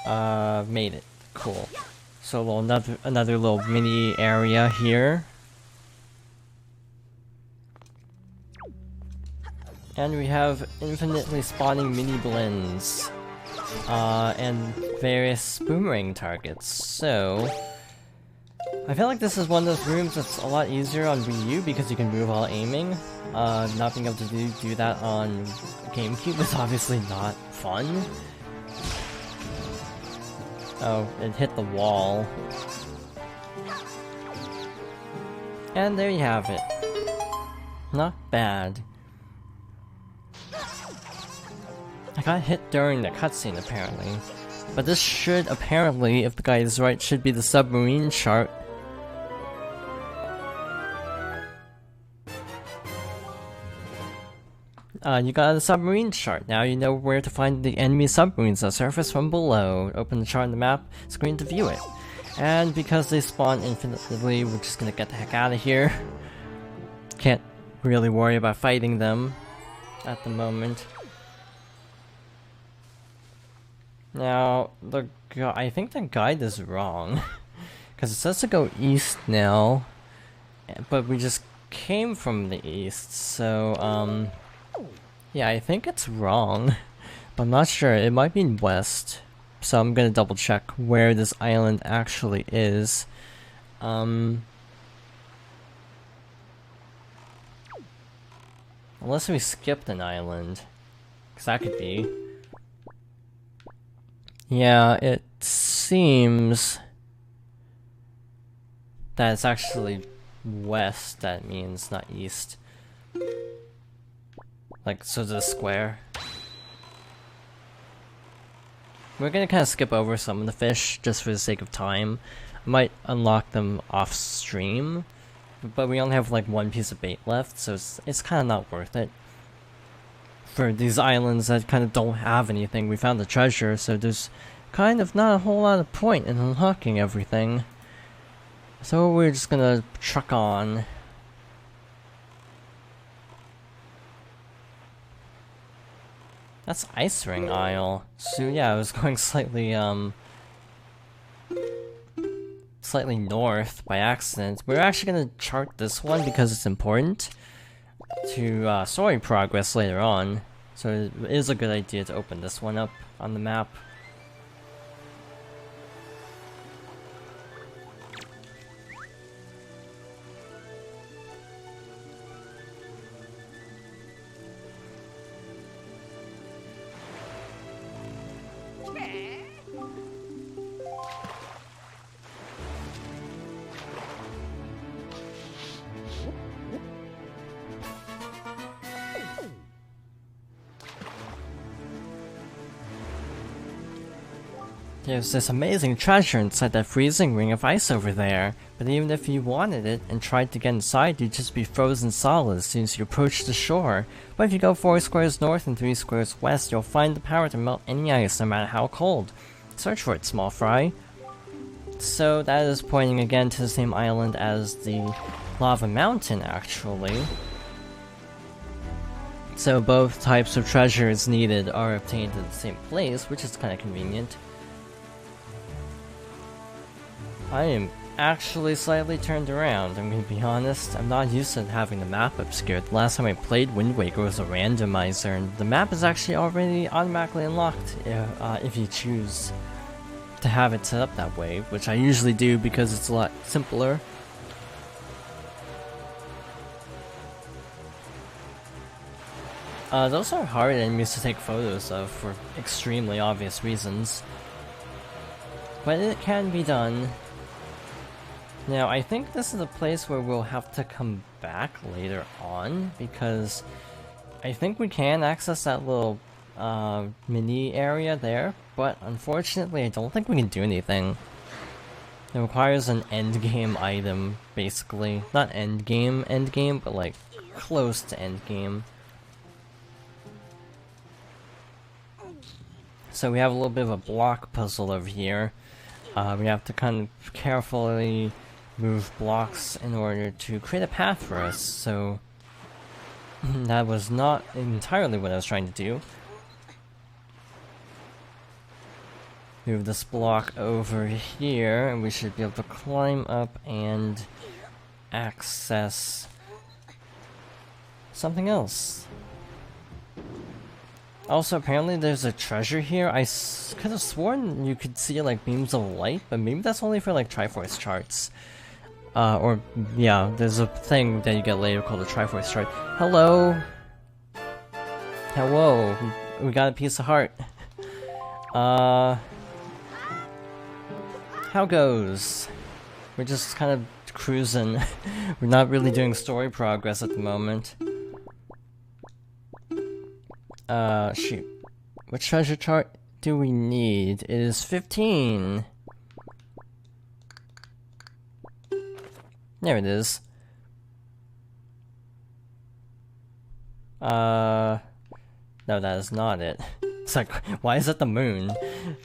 Made it. Cool. So another little mini area here. And we have infinitely spawning mini blends. And various boomerang targets. So I feel like this is one of those rooms that's a lot easier on Wii U because you can move while aiming. Not being able to do that on GameCube is obviously not fun. Oh, it hit the wall. And there you have it. Not bad. I got hit during the cutscene apparently. But this should apparently, if the guy is right, should be the submarine chart. You got a submarine chart. Now you know where to find the enemy submarines that surface from below. Open the chart on the map screen to view it. And because they spawn infinitely, we're just gonna get the heck out of here. Can't really worry about fighting them at the moment. Now, I think the guide is wrong. Because it says to go east now. But we just came from the east, so, yeah, I think it's wrong. But I'm not sure. It might be west. So I'm gonna double check where this island actually is. Unless we skipped an island. Because that could be. Yeah, it seems that it's actually west, that means, not east. Like, so the square. We're gonna kind of skip over some of the fish, just for the sake of time. I might unlock them off stream, but we only have like one piece of bait left, so it's kind of not worth it. For these islands that kind of don't have anything, we found the treasure, so there's kind of not a whole lot of point in unlocking everything. So we're just gonna truck on. That's Ice Ring Isle. So yeah, I was going slightly north by accident. We're actually gonna chart this one because it's important to story progress later on. So it is a good idea to open this one up on the map. There's this amazing treasure inside that freezing ring of ice over there, but even if you wanted it and tried to get inside, you'd just be frozen solid as soon as you approach the shore. But if you go 4 squares north and 3 squares west, you'll find the power to melt any ice, no matter how cold. Search for it, small fry. So that is pointing again to the same island as the lava mountain, actually. So both types of treasures needed are obtained at the same place, which is kind of convenient. I am actually slightly turned around, I'm gonna be honest. I'm not used to having the map obscured. The last time I played Wind Waker was a randomizer, and the map is actually already automatically unlocked if you choose to have it set up that way, which I usually do because it's a lot simpler. Those are hard enemies to take photos of for extremely obvious reasons. But it can be done. Now, I think this is a place where we'll have to come back later on, because I think we can access that little mini area there, but unfortunately I don't think we can do anything. It requires an endgame item, basically. Not endgame, but like close to endgame. So we have a little bit of a block puzzle over here. We have to kind of carefully move blocks in order to create a path for us, so that was not entirely what I was trying to do. move this block over here, and we should be able to climb up and access something else. Also, apparently there's a treasure here. I could have sworn you could see like beams of light, but maybe that's only for like Triforce charts. Or yeah, there's a thing that you get later called a Triforce chart. Hello! Hello! We got a piece of heart. How goes? We're just kind of cruising. We're not really doing story progress at the moment. Shoot. What treasure chart do we need? It is 15. There it is. No, that is not it. It's like, why is it the moon?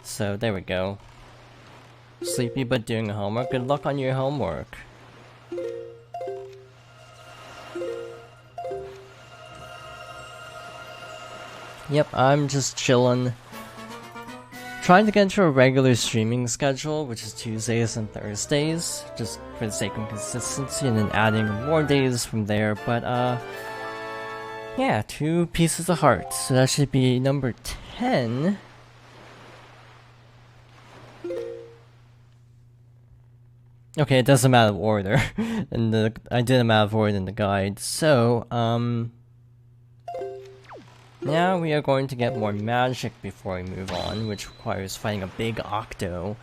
So, there we go. Sleepy but doing homework. Good luck on your homework. Yep, I'm just chillin'. Trying to get into a regular streaming schedule, which is Tuesdays and Thursdays, just for the sake of consistency, and then adding more days from there, but yeah, 2 pieces of heart, so that should be number 10. Okay, it doesn't matter order, and I did them out of order in the guide, so, now we are going to get more magic before we move on, which requires fighting a big octo.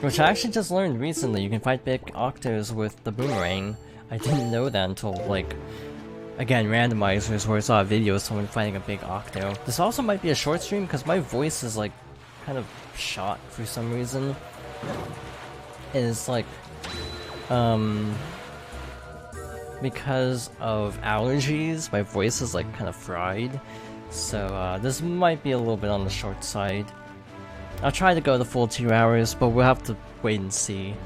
Which I actually just learned recently, you can fight big octos with the boomerang. I didn't know that until, like, again, randomizers where I saw a video of someone fighting a big octo. This also might be a short stream because my voice is, like, kind of shot for some reason. And it's like, because of allergies, my voice is like kind of fried, so this might be a little bit on the short side. I'll try to go the full 2 hours, but we'll have to wait and see.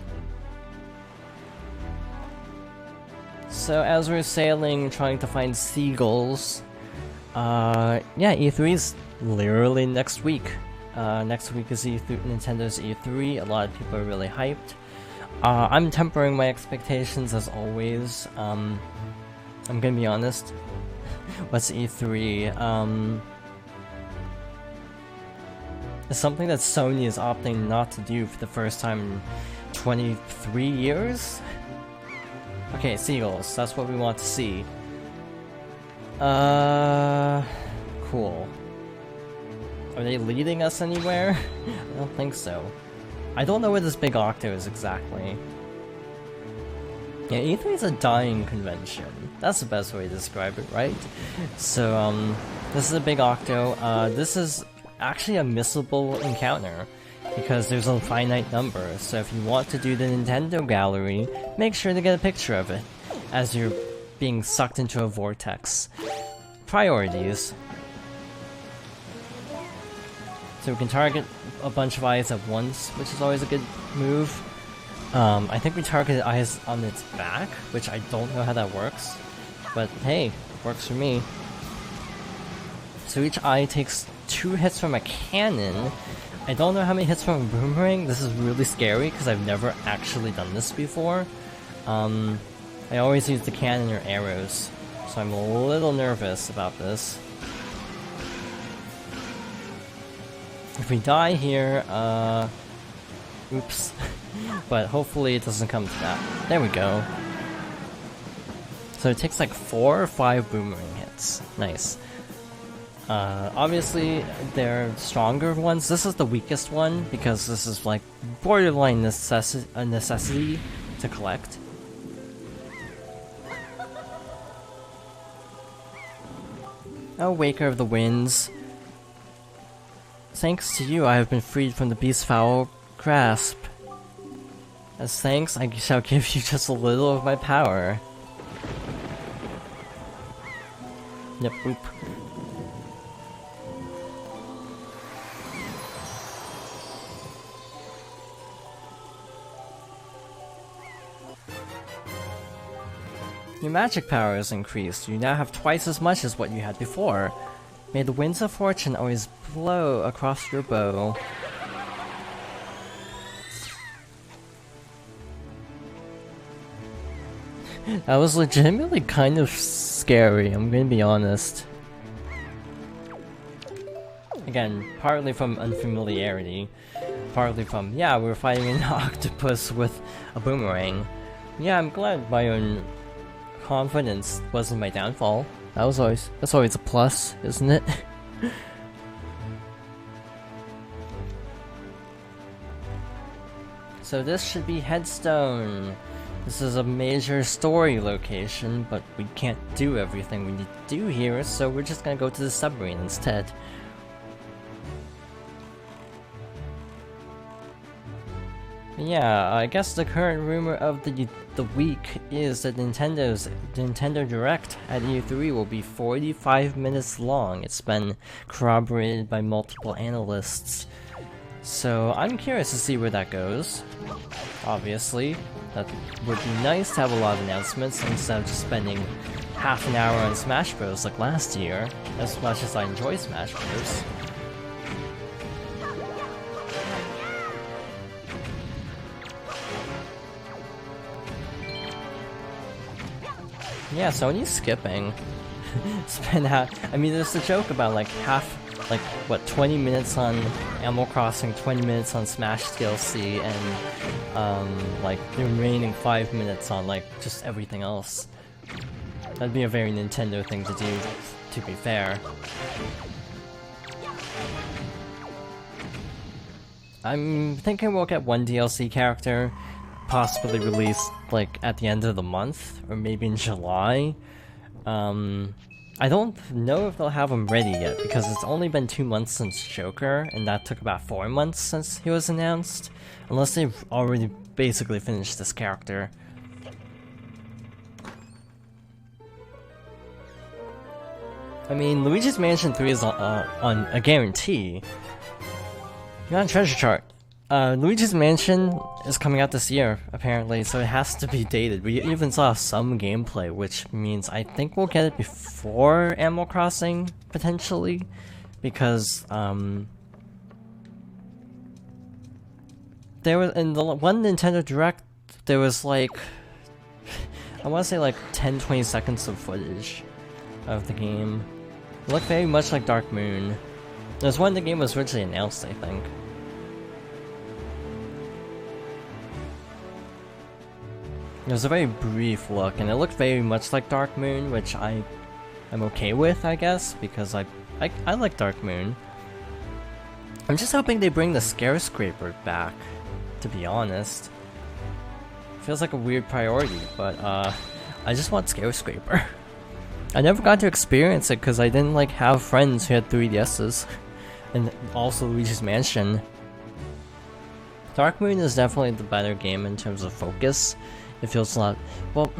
So as we're sailing, trying to find seagulls, yeah, E3 is literally next week. Next week is Nintendo's E3, a lot of people are really hyped. I'm tempering my expectations as always. I'm gonna be honest. What's E3? It's something that Sony is opting not to do for the first time in 23 years? Okay, seagulls, that's what we want to see. Cool. Are they leading us anywhere? I don't think so. I don't know where this big octo is exactly. Yeah, E3 is a dying convention. That's the best way to describe it, right? So, this is a big octo. This is actually a missable encounter because there's a finite number. So if you want to do the Nintendo gallery, make sure to get a picture of it as you're being sucked into a vortex. Priorities. So we can target a bunch of eyes at once, which is always a good move. I think we targeted eyes on its back, which I don't know how that works. But hey, works for me. So each eye takes 2 hits from a cannon. I don't know how many hits from a boomerang. This is really scary because I've never actually done this before. I always use the cannon or arrows, so I'm a little nervous about this. If we die here, oops. But hopefully it doesn't come to that. There we go. So it takes like 4 or 5 boomerang hits. Nice. Obviously, there are stronger ones. This is the weakest one, because this is like borderline a necessity to collect. Oh, Waker of the Winds. Thanks to you, I have been freed from the beast's foul grasp. As thanks, I shall give you just a little of my power. Yep, boop. Your magic power is increased. You now have twice as much as what you had before. May the winds of fortune always blow across your bow. That was legitimately kind of scary, I'm gonna be honest. Again, partly from unfamiliarity, partly from, yeah, we're fighting an octopus with a boomerang. Yeah, I'm glad my own confidence wasn't my downfall. That's always a plus, isn't it? So this should be Headstone. This is a major story location, but we can't do everything we need to do here, so we're just gonna go to the submarine instead. Yeah, I guess the current rumor of the week is that Nintendo Direct at E3 will be 45 minutes long. It's been corroborated by multiple analysts. So I'm curious to see where that goes. Obviously, that would be nice to have a lot of announcements instead of just spending half an hour on Smash Bros. Like last year, as much as I enjoy Smash Bros. Yeah, Sony's skipping. Spend half. I mean, there's a joke about like what, 20 minutes on Animal Crossing, 20 minutes on Smash DLC, and like the remaining 5 minutes on like just everything else. That'd be a very Nintendo thing to do, to be fair. I'm thinking we'll get one DLC character, possibly released like at the end of the month, or maybe in July. I don't know if they'll have him ready yet, because it's only been 2 months since Joker, and that took about 4 months since he was announced. Unless they've already basically finished this character. I mean, Luigi's Mansion 3 is on a guarantee. You're on Treasure Chart. Luigi's Mansion is coming out this year, apparently, so it has to be dated. We even saw some gameplay, which means I think we'll get it before Animal Crossing, potentially, because, there was, in the one Nintendo Direct, there was like, I want to say like 10-20 seconds of footage of the game. It looked very much like Dark Moon. It was when the game was originally announced, I think. It was a very brief look, and it looked very much like Dark Moon, which I'm okay with, I guess, because I like Dark Moon. I'm just hoping they bring the Scarescraper back, to be honest. Feels like a weird priority, but I just want Scarescraper. I never got to experience it because I didn't like have friends who had 3DSs, and also Luigi's Mansion. Dark Moon is definitely the better game in terms of focus. It feels a lot, well,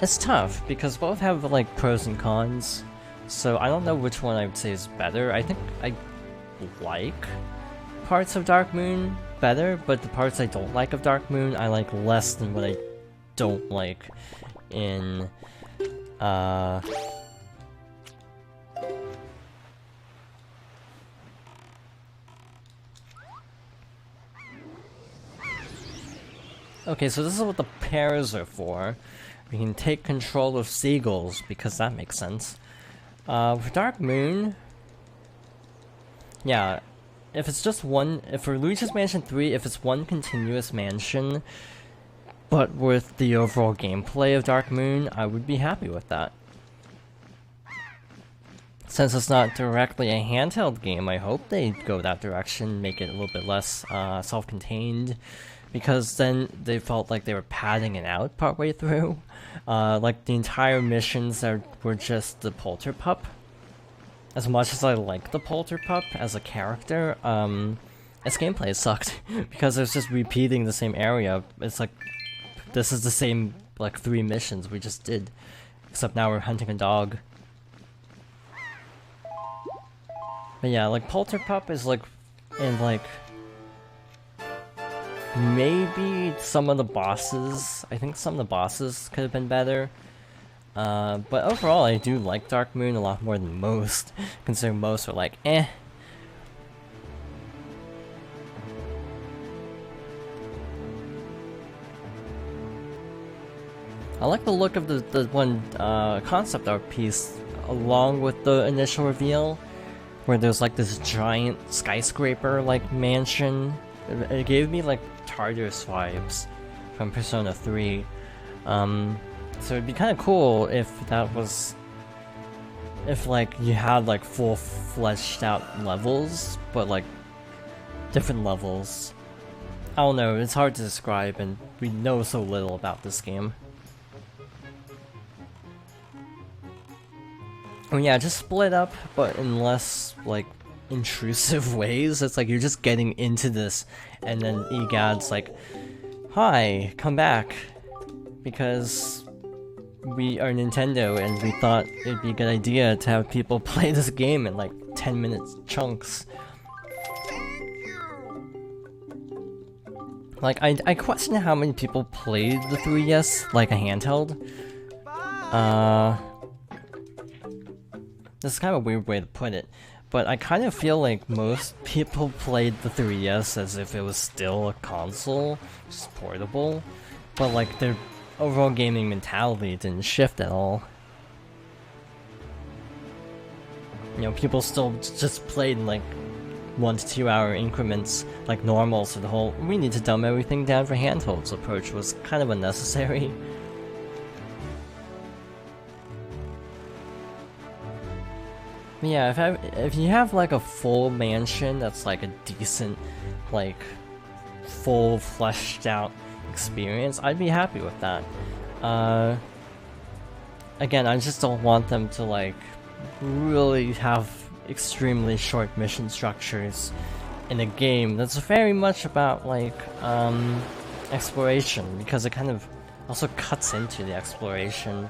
it's tough, because both have, like, pros and cons, so I don't know which one I would say is better. I think I like parts of Dark Moon better, but the parts I don't like of Dark Moon, I like less than what I don't like in, Okay, so this is what the pairs are for. We can take control of seagulls, because that makes sense. For Dark Moon... Yeah, if it's just one... For Luigi's Mansion 3, if it's one continuous mansion, but with the overall gameplay of Dark Moon, I would be happy with that. Since it's not directly a handheld game, I hope they go that direction, make it a little bit less self-contained. Because then they felt like they were padding it out partway through. Like the entire missions that were just the Polterpup. As much as I like the Polterpup as a character, its gameplay sucked. Because it's just repeating the same area. It's like, this is the same, like, 3 missions we just did. Except now we're hunting a dog. But yeah, like, Polterpup is like, in like... Maybe some of the bosses, I think some of the bosses could have been better. But overall, I do like Dark Moon a lot more than most, considering most are like, eh. I like the look of the one concept art piece along with the initial reveal, where there's like this giant skyscraper like mansion. It gave me like Tartarus vibes from Persona 3. So it'd be kind of cool if that was, if like you had like full fleshed out levels, but like different levels. I don't know, it's hard to describe and we know so little about this game. I mean, yeah, just split up, but in less like intrusive ways. It's like you're just getting into this and then EGAD's like, hi, come back, because we are Nintendo and we thought it'd be a good idea to have people play this game in like 10-minute chunks. Like, I question how many people played the 3DS like a handheld. This is kind of a weird way to put it, but I kind of feel like most people played the 3DS as if it was still a console, just portable, but like their overall gaming mentality didn't shift at all. You know, people still just played in like 1 to 2 hour increments like normal, so the whole we need to dumb everything down for handhelds approach was kind of unnecessary. Yeah, if you have like a full mansion that's like a decent, like, full fleshed out experience, I'd be happy with that. Again, I just don't want them to like really have extremely short mission structures in a game that's very much about like exploration, because it kind of also cuts into the exploration